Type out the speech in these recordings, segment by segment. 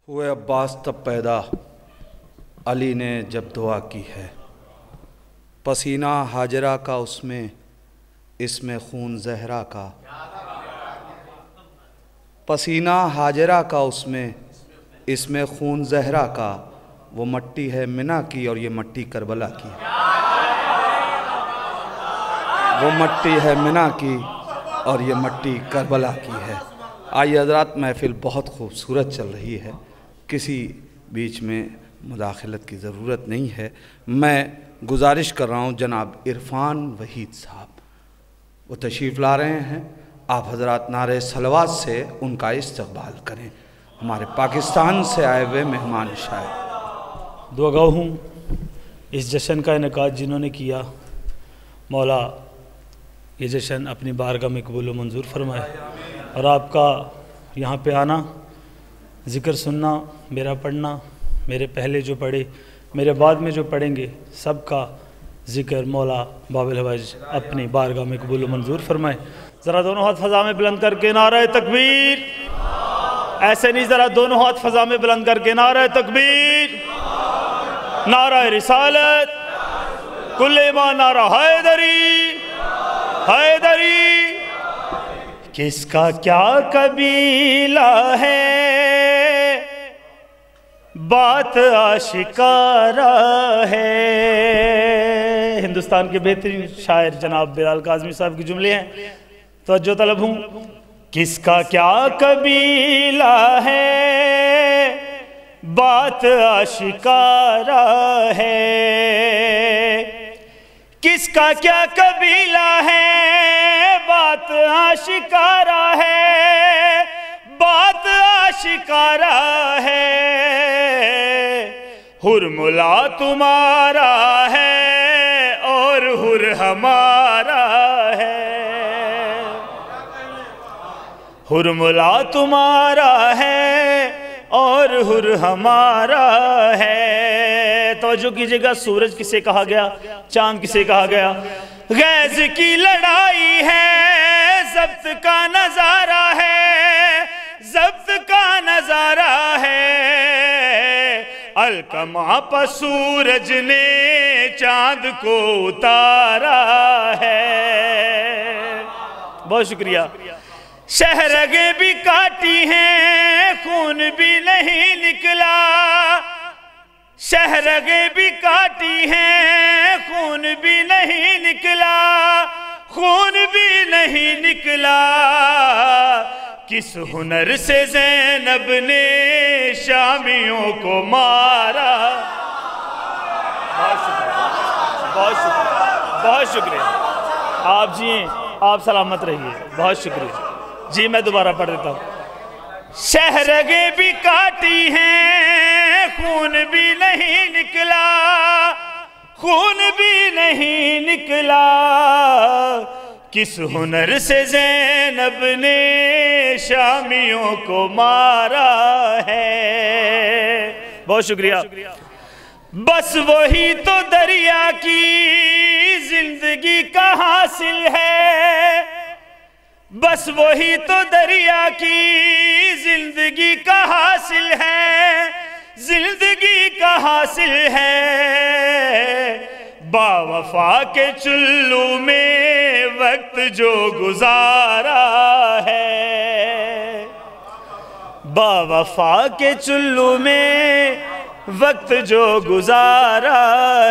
ہوئے عباس تب پیدا علی نے جب دعا کی ہے، پسینہ ہاجرہ کا اس میں خون زہرا کا، پسینہ ہاجرہ کا اس میں خون زہرا کا، وہ مٹی ہے منی کی اور یہ مٹی کربلا کی ہے، وہ مٹی ہے منی کی اور یہ مٹی کربلا کی ہے۔ آئیے حضرات، محفل بہت خوبصورت چل رہی ہے، کسی بیچ میں مداخلت کی ضرورت نہیں ہے۔ میں گزارش کر رہا ہوں جناب عرفان وحید صاحب، وہ تشریف لا رہے ہیں، آپ حضرات نعرہ صلوات سے ان کا استقبال کریں، ہمارے پاکستان سے آئے ہوئے مہمان شاعر۔ دعا ہوں اس جشن کا انعقاد جنہوں نے کیا، مولا یہ جشن اپنی بارگاہ میں قبول و منظور فرمائے، اور آپ کا یہاں پہ آنا، ذکر سننا، میرا پڑھنا، میرے پہلے جو پڑھے، میرے بعد میں جو پڑھیں گے، سب کا ذکر مولا باب الحوائج اپنی بارگاہ میں قبول و منظور فرمائے۔ ذرا دونوں ہاتھ فضا میں بلند کر کے نعرہ تکبیر، ایسے نہیں، ذرا دونوں ہاتھ فضا میں بلند کر کے نعرہ تکبیر، نعرہ رسالت، کل ایمان، نعرہ حیدری، حیدری۔ کس کا کیا قبیلہ ہے، بات آشکارا ہے۔ ہندوستان کے بہترین شاعر جناب بلال کاظمی صاحب کی جملے ہیں، توجہ طلب ہوں۔ کس کا کیا قبیلہ ہے، بات آشکارا ہے، کس کا کیا قبیلہ ہے، بات آشکارا ہے، بات آشکارا ہے۔ ہرملا تمہارا ہے اور ہر ہمارا ہے، ہرملا تمہارا ہے اور ہر ہمارا ہے۔ توجہ کیجئے گا، سورج کسے کہا گیا، چاند کسے کہا گیا؟ غیظ کی لڑائی ہے، ضبط کا نظارہ ہے، ضبط کا نظارہ ہے۔ القمہ پر سورج نے چاند کو اتارا ہے۔ بہت شکریہ۔ شہرگیں بھی کاٹی ہیں، خون بھی نہیں نکلا، شہرگیں بھی کاٹی ہیں، خون بھی نہیں نکلا، خون بھی نہیں نکلا۔ کس ہنر سے زینب نے شامیوں کو مارا۔ بہت شکریہ، بہت شکریہ، بہت شکریہ۔ آپ جی، آپ سلامت رہیے، بہت شکریہ جی۔ میں دوبارہ پڑھ دیتا ہوں۔ شہرگیں بھی کاٹی ہیں، خون بھی نہیں نکلا، خون بھی نہیں نکلا۔ کس ہنر سے زینب نے شامیوں کو مارا ہے۔ بہت شکریہ۔ بس وہی تو دریا کی زندگی کا حاصل ہے، بس وہی تو دریا کی زندگی کا حاصل ہے، زندگی کا حاصل ہے۔ با وفا کے چلو میں وقت جو گزارا ہے، با وفا کے چلو میں وقت جو گزارا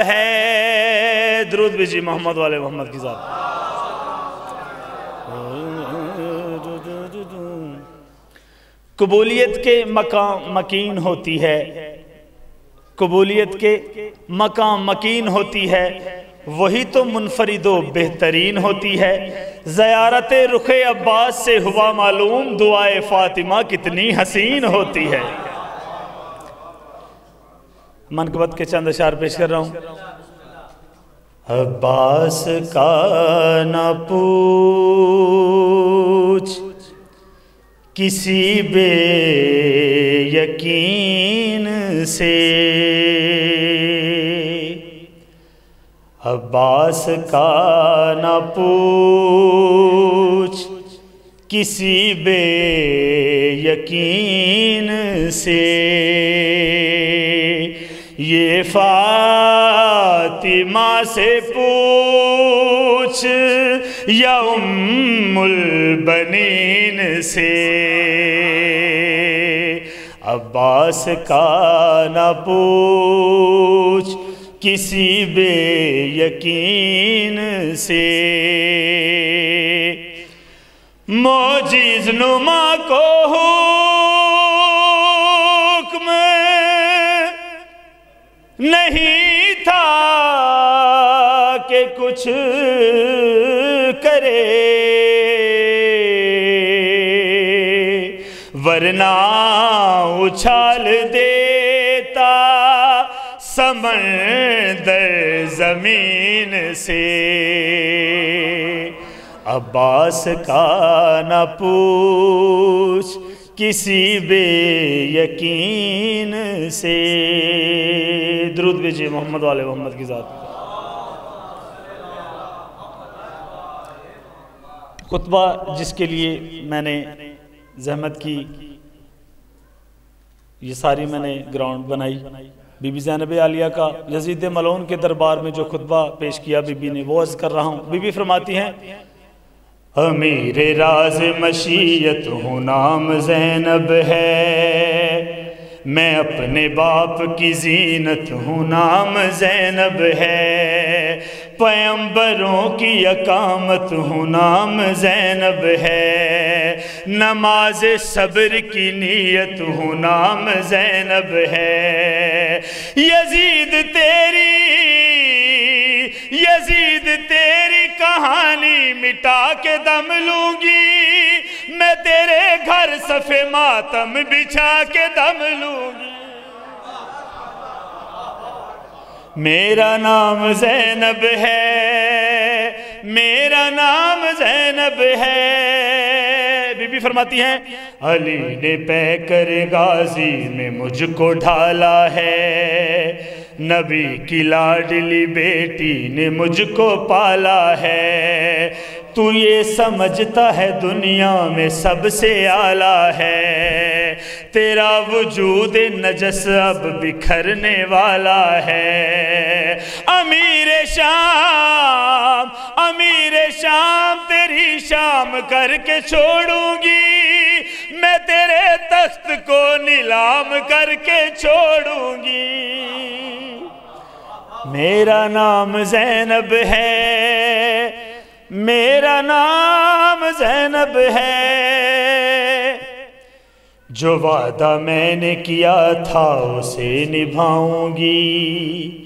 ہے۔ درود بھی جی محمد والے محمد کی ذات۔ قبولیت کے مقام مکین ہوتی ہے، قبولیت کے مقام مکین ہوتی ہے، وہی تو منفرد و بہترین ہوتی ہے۔ زیارت رخ عباس سے ہوا معلوم، دعائے فاطمہ کتنی حسین ہوتی ہے۔ منقبت کے چند اشعار پیش کر رہا ہوں۔ عباس کا نہ پوچھ کسی بے یقین سے، عباس کا نہ پوچھ کسی بے یقین سے، یہ فاطمہ سے پوچھ یا ام البنین سے، عباس کا نہ پوچھ کسی بے یقین سے، معجز نما کو حکم نہیں تھا کہ کچھ کرے، ورنہ اچھال دیتا سمندر زمین سے، عباس کا نہ پوچھ کسی بے یقین سے۔ درود بھیجئے محمد والے محمد کی ذات۔ خطبہ جس کے لیے میں نے زحمت کی، یہ ساری میں نے گراؤنڈ بنائی، بی بی زینب عالیہ کا یزید ملعون کے دربار میں جو خطبہ پیش کیا بی بی نے، وہ عرض کر رہا ہوں۔ بی بی فرماتی ہیں، امیر راز مشیت ہوں، نام زینب ہے، میں اپنے باپ کی زینت ہوں، نام زینب ہے، پیغمبروں کی اقامت ہوں، نام زینب ہے، نماز صبر کی نیت ہوں، نام زینب ہے، یزید تیری کہانی مٹا کے دم لوں گی، میں تیرے گھر صف ماتم بچھا کے دم لوں گی، میرا نام زینب ہے، میرا نام زینب ہے۔ بی بی فرماتی ہیں، علی نے پیکر غازی میں مجھ کو ڈھالا ہے، نبی کی لاڈلی بیٹی نے مجھ کو پالا ہے، تو یہ سمجھتا ہے دنیا میں سب سے اعلیٰ ہے، تیرا وجود نجس اب بکھرنے والا ہے، امیر شام تیری شام کر کے چھوڑوں گی، میں تیرے تخت کو نیلام کر کے چھوڑوں گی، میرا نام زینب ہے، میرا نام زینب ہے، جو وعدہ میں نے کیا تھا اسے نبھاؤں گی،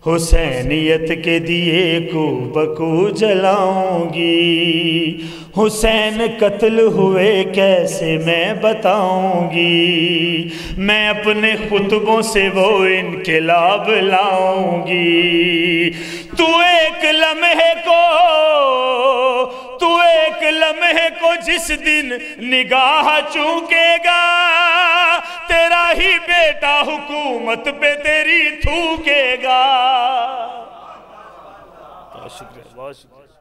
حسینیت کے دیے کو بکو جلاؤں گی، حسین قتل ہوئے کیسے میں بتاؤں گی، میں اپنے خطبوں سے وہ انقلاب لاؤں گی، تو ایک لمحے کو جس دن نگاہ چونکے گا، تیرا ہی بیٹا حکومت پہ تیری تھوکے گا۔ بہت شکریہ، بہت شکریہ۔